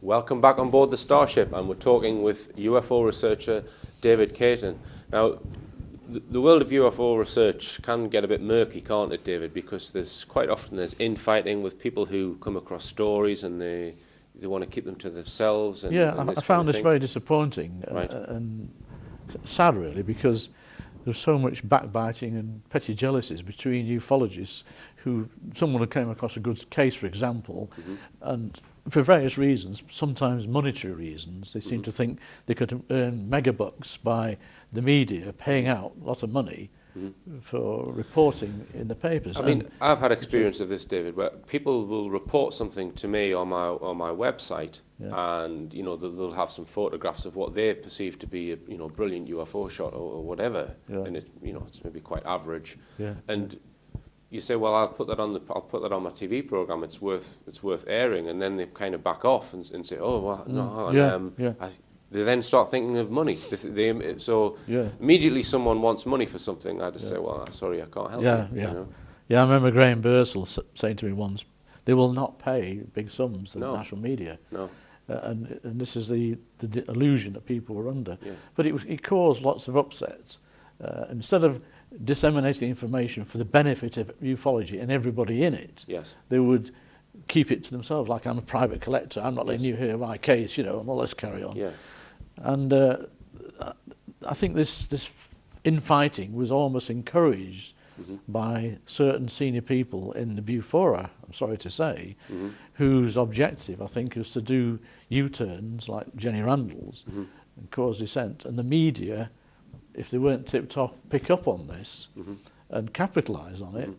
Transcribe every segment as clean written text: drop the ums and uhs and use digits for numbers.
Welcome back on board the Starship, and we're talking with UFO researcher David Cayton. Now, the world of UFO research can get a bit murky, can't it, David? Because there's quite often there's infighting with people who come across stories and they want to keep them to themselves. And, yeah, and I found this very disappointing and sad, really, because there's so much backbiting and petty jealousies between ufologists someone who came across a good case, for example, and for various reasons, sometimes monetary reasons, they seem to think they could earn megabucks by the media paying out a lot of money for reporting in the papers. I mean, I've had experience of this, David, where people will report something to me on my website, and they'll have some photographs of what they perceive to be a brilliant UFO shot or whatever, and it's maybe quite average, and you say, well, I'll put that on my TV program. It's worth airing, and then they kind of back off and say, oh, well, no. They then start thinking of money. So immediately someone wants money for something, I just say, well, sorry, I can't help you. Yeah, I remember Graham Bursell saying to me once, they will not pay big sums to the national media. No. And this is the illusion that people were under. Yeah. But it caused lots of upsets. Instead of disseminating information for the benefit of ufology and everybody in it, they would keep it to themselves, like, I'm a private collector, I'm not letting you hear my case, and all this carry on. Yeah. And I think this infighting was almost encouraged by certain senior people in the Bufora, I'm sorry to say, whose objective, I think, is to do U-turns like Jenny Randall's and cause dissent. And the media, if they weren't tipped off, pick up on this and capitalise on it.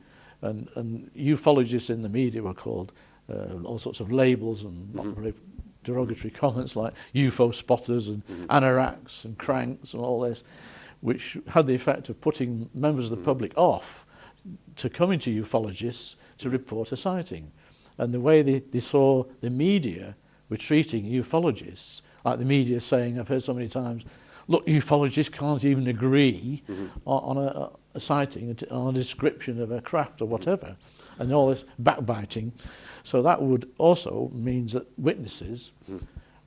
And ufologists in the media were called all sorts of labels and not very derogatory comments like UFO spotters and anoraks and cranks and all this, which had the effect of putting members of the public off to coming to ufologists to report a sighting. And the way they saw the media were treating ufologists, like the media saying, I've heard so many times, look, ufologists can't even agree on a sighting, on a description of a craft or whatever, and all this backbiting. So that would also means that witnesses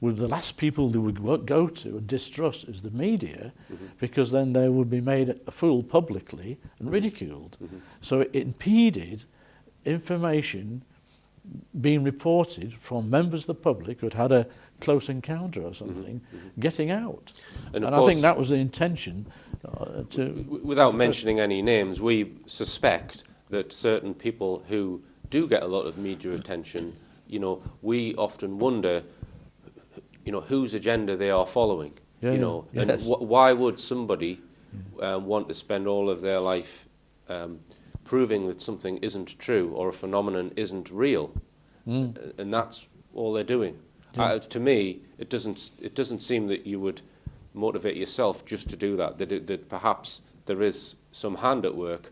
would the last people they would go to and distrust is the media, because then they would be made a fool publicly and ridiculed. So it impeded information being reported from members of the who had a close encounter or something, getting out. And I think that was the intention. Without mentioning any names, we suspect that certain people who do get a lot of media attention, we often wonder, whose agenda they are following. And why would somebody want to spend all of their life proving that something isn't true or a phenomenon isn't real, and that's all they're doing. To me, it doesn't seem that you would motivate yourself just to do that. That perhaps there is some hand at work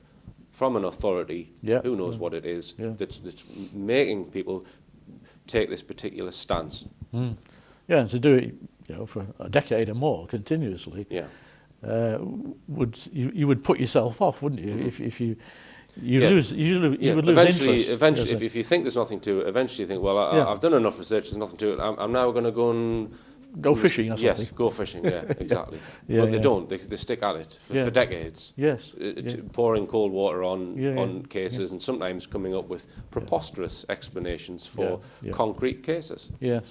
from an authority, who knows what it is, that's making people take this particular stance. Yeah, and to do it, for a decade or more continuously. You would put yourself off, wouldn't you? If you would lose interest. Eventually, if you think there's nothing to it, eventually you think, well, I've done enough research, there's nothing to it, I'm now going to go and... Go fishing or something. Yes, go fishing, exactly. But they don't, they stick at it for decades. Yes. Pouring cold water on cases and sometimes coming up with preposterous explanations for concrete cases. Yes.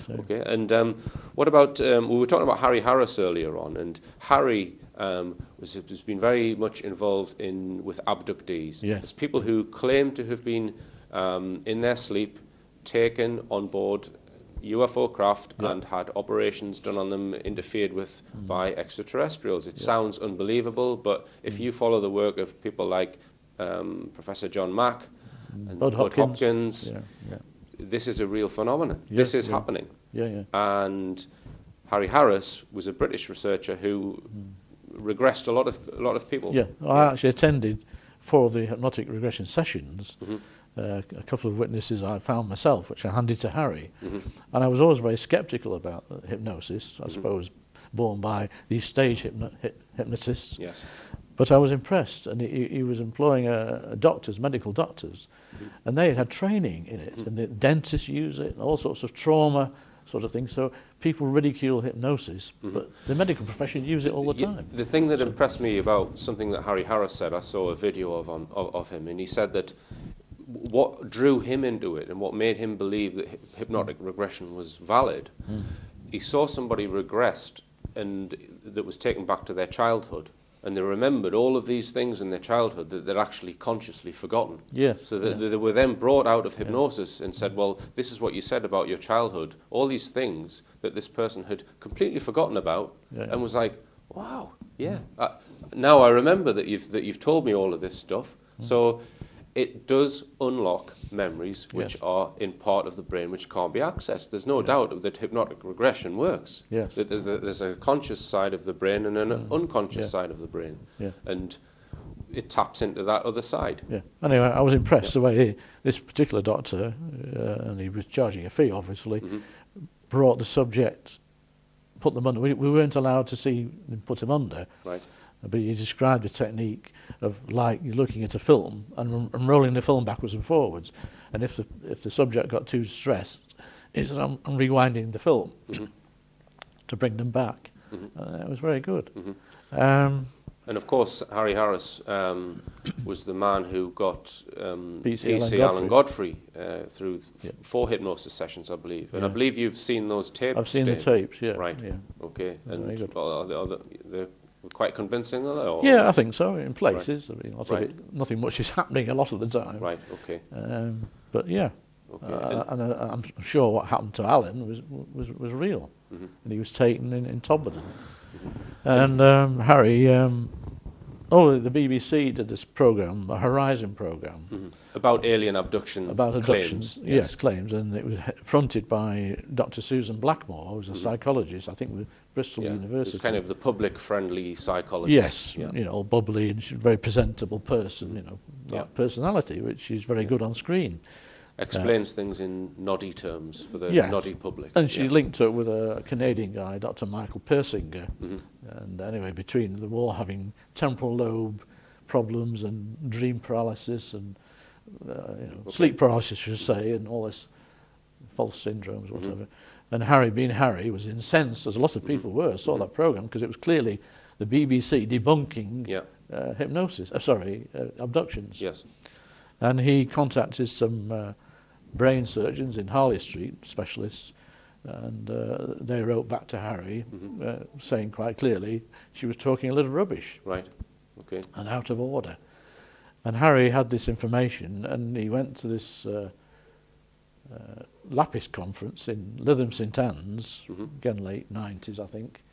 Okay, and what about, we were talking about Harry Harris earlier on, and Harry has been very much involved with abductees. There's people who claim to have been, in their sleep, taken on board UFO craft and had operations done on them interfered with by extraterrestrials. It sounds unbelievable, but if you follow the work of people like Professor John Mack and Bud Hopkins, this is a real phenomenon. This is happening. And Harry Harris was a British researcher who regressed a lot of people. I actually attended 4 of the hypnotic regression sessions. A couple of witnesses I found myself, which I handed to Harry. And I was always very sceptical about hypnosis, I suppose, born by these stage hypnotists. But I was impressed, and he was employing medical doctors, and they had training in it, and the dentists use it, and all sorts of trauma sort of things. So people ridicule hypnosis, but the medical profession use it all the time. The thing that impressed me about something that Harry Harris said, I saw a video of him, and he said that what drew him into it and what made him believe that hypnotic regression was valid, he saw somebody regressed and that was taken back to their childhood. And they remembered all of these things in their childhood that they'd actually consciously forgotten. Yes. So they were then brought out of hypnosis and said, well, this is what you said about your childhood. All these things that this person had completely forgotten about and was like, wow, now I remember that you've told me all of this stuff. So it does unlock memories which are in part of the brain which can't be accessed. There's no doubt that hypnotic regression works. Yes. That there's a conscious side of the brain and an unconscious side of the brain. Yeah. And it taps into that other side. Yeah. Anyway, I was impressed the way this particular doctor, and he was charging a fee obviously, brought the subject, put them under. We weren't allowed to see him put him under. Right. But he described a technique of like you're looking at a film and rolling the film backwards and forwards, and if the subject got too stressed, he said, I'm rewinding the film to bring them back. It was very good. And of course, Harry Harris was the man who got B.C. Allen Godfrey through 4 hypnosis sessions, I believe. And I believe you've seen those tapes. I've seen the tapes, yeah. Right. Yeah. Okay. And they're quite convincing, are they? Or? Yeah, I think so. In places, I mean, nothing much is happening a lot of the time. Right. Okay. But yeah, and I'm sure what happened to Alan was real, and he was taken in Todmorden. And Harry, the BBC did this program, a Horizon program, about alien abduction. About abductions, yes, claims, and it was fronted by Dr. Susan Blackmore, who was a psychologist, I think, with Bristol University. It's kind of the public-friendly psychologist. Yes, all bubbly and she's a very presentable person, personality, which she's very good on screen. Explains things in noddy terms for the noddy public. And she linked up with a Canadian guy, Dr. Michael Persinger. And anyway, between them all having temporal lobe problems and dream paralysis and sleep paralysis, I should say, and all this false syndromes, whatever. And Harry, being Harry, was incensed, as a lot of people were, saw that program, because it was clearly the BBC debunking abductions. Yes. And he contacted some brain surgeons in Harley Street, specialists, and they wrote back to Harry saying quite clearly she was talking a little rubbish. Right. Okay. And out of order. And Harry had this information, and he went to this Lapis conference in Lytham St Anne's, again late 90s, I think.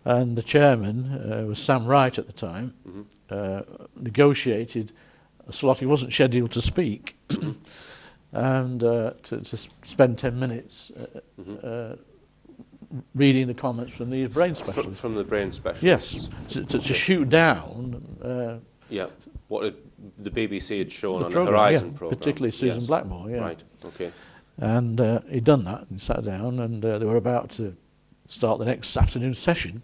And the chairman was Sam Wright at the time, negotiated a slot. He wasn't scheduled to speak, and to spend 10 minutes reading the comments from these brain specialists. From the brain specialists? Yes, to shoot down... what the BBC had shown on the Horizon programme. Particularly Susan Blackmore, Right, okay. And he'd done that and sat down, and they were about to start the next afternoon session.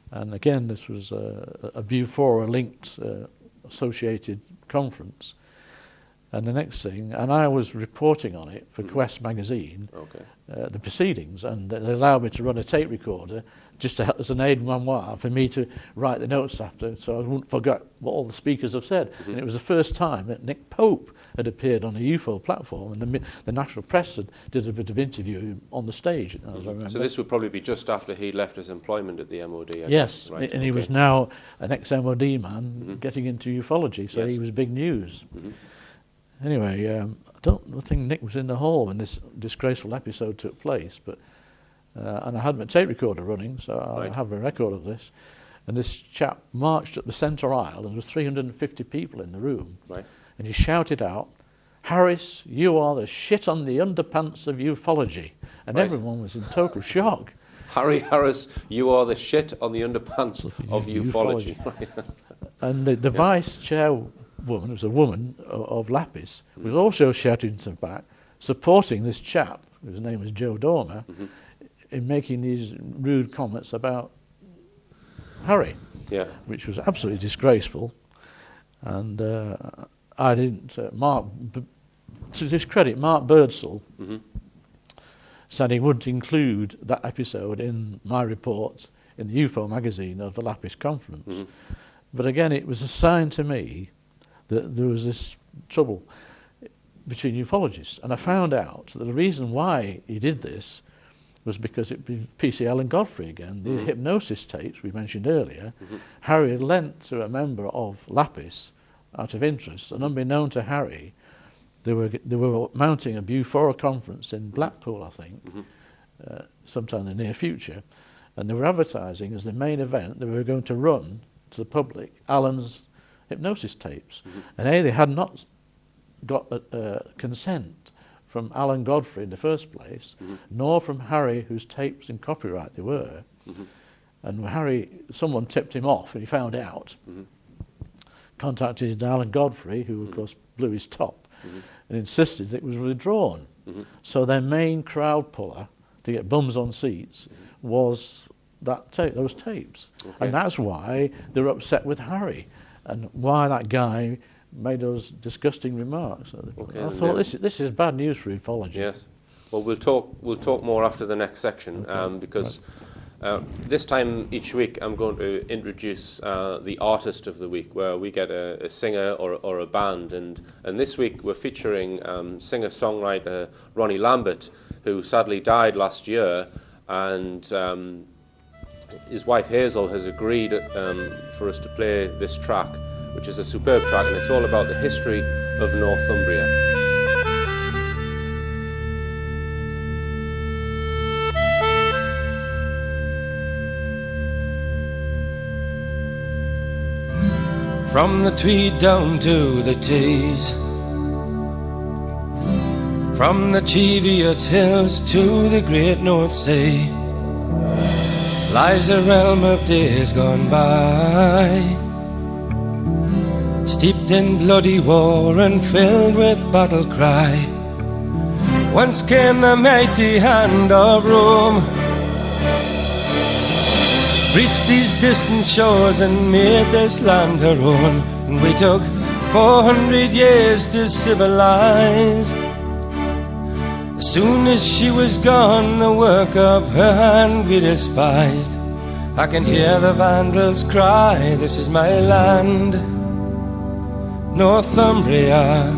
And again, this was a Bufora-linked associated conference. And the next thing, and I was reporting on it for Quest magazine, the proceedings, and they allowed me to run a tape recorder just to help as an aide-memoire for me to write the notes after, so I wouldn't forget what all the speakers have said. And it was the first time that Nick Pope had appeared on a UFO platform, and the national press did a bit of interview on the stage, as I remember. So this would probably be just after he left his employment at the MOD, I yes, guess. Right. And he was now an ex-MOD man getting into ufology, so he was big news. Anyway, I don't think Nick was in the hall when this disgraceful episode took place, but and I had my tape recorder running, so I have a record of this. And this chap marched up the centre aisle, and there was 350 people in the room. Right. And he shouted out, "Harris, you are the shit on the underpants of ufology." And everyone was in total shock. Harry Harris, you are the shit on the underpants of ufology. And the vice chairwoman, it was a woman of Lapis, was also shouting to the back, supporting this chap, whose name was Joe Dormer, in making these rude comments about Harry, which was absolutely disgraceful. And I didn't, to his credit, Mark Birdsall said he wouldn't include that episode in my report in the UFO magazine of the Lapis conference. But again, it was a sign to me that there was this trouble between ufologists. And I found out that the reason why he did this was because it was P.C. Allen Godfrey again, the hypnosis tapes we mentioned earlier. Harry had lent to a member of Lapis out of interest, and unbeknown to Harry, they were mounting a Bufora conference in Blackpool, I think, sometime in the near future, and they were advertising as the main event. They were going to run to the public Allen's hypnosis tapes, and they had not got consent from Allen Godfrey in the first place, nor from Harry, whose tapes in copyright they were. And Harry, someone tipped him off, and he found out. Contacted Allen Godfrey, who of course blew his top, and insisted it was withdrawn. So their main crowd puller to get bums on seats was that those tapes, and that's why they were upset with Harry, and why that guy made those disgusting remarks. I thought this is bad news for ufology. Yes. Well, we'll talk more after the next section, because this time each week I'm going to introduce the artist of the week, where we get a singer or a band, and this week we're featuring singer-songwriter Ronnie Lambert, who sadly died last year, and his wife Hazel has agreed for us to play this track, which is a superb track, and it's all about the history of Northumbria. From the Tweed down to the Tees, from the Cheviot Hills to the Great North Sea, lies a realm of days gone by, steeped in bloody war and filled with battle cry. Once came the mighty hand of Rome, reached these distant shores and made this land her own. And we took 400 years to civilize. As soon as she was gone, the work of her hand we despised. I can hear the Vandals cry, this is my land, Northumbria,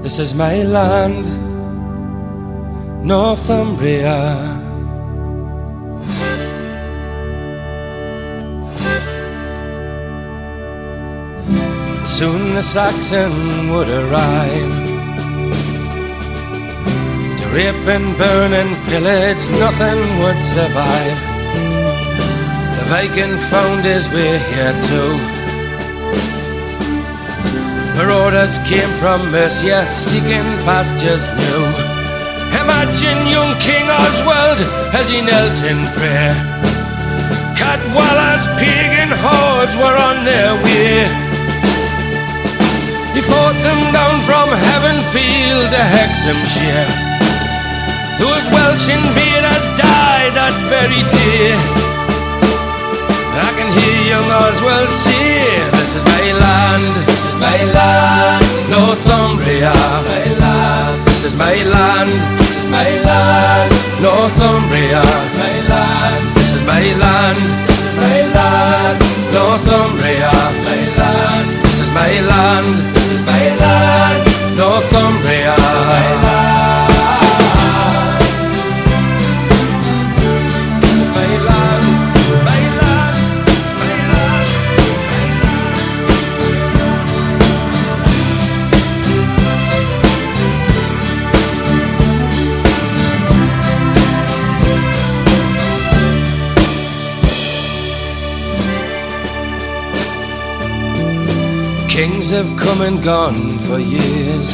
this is my land, Northumbria. Soon the Saxon would arrive to rape and burn and pillage, nothing would survive. The Viking found his way here too. Marauders came from Mercia, seeking pastures new. Imagine young King Oswald as he knelt in prayer. Cadwallader's pagan hordes were on their way. He fought them down from Heavenfield to Hexhamshire. Those Welsh invaders died that very day. I can hear young Oswald say, this is my land, this is my land, Northumbria, this is my land, this is my land, Northumbria, this is my land, this is my land, Northumbria, this is my land, this is my land, Northumbria, this is my land. Kings have come and gone for years,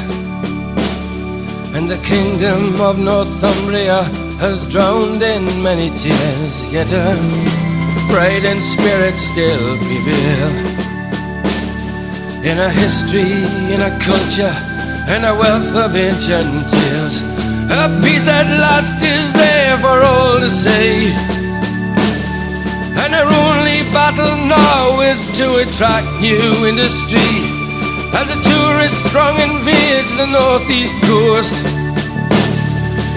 and the kingdom of Northumbria has drowned in many tears. Yet her pride and spirit still prevail, in a history, in a culture, and a wealth of ancient tales. Her peace at last is there for all to see, and her only battle now is to attract new industry, as a tourist throng invades the northeast coast.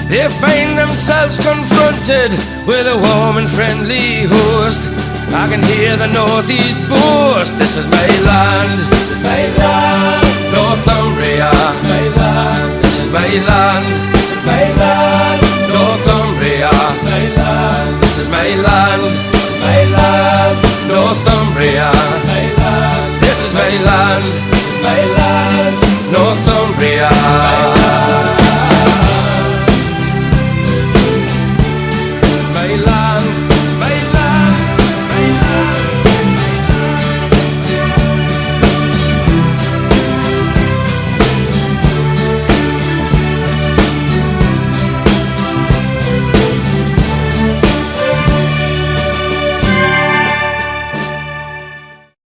They find themselves confronted with a warm and friendly host. I can hear the northeast boast, this is my land, this is my land, Northumbria, this is my land, this is my land, this is my land, Northumbria, this is my land, this is my land, this is my land, Northumbria, this is my land, this is my land, this is my land, Northumbria.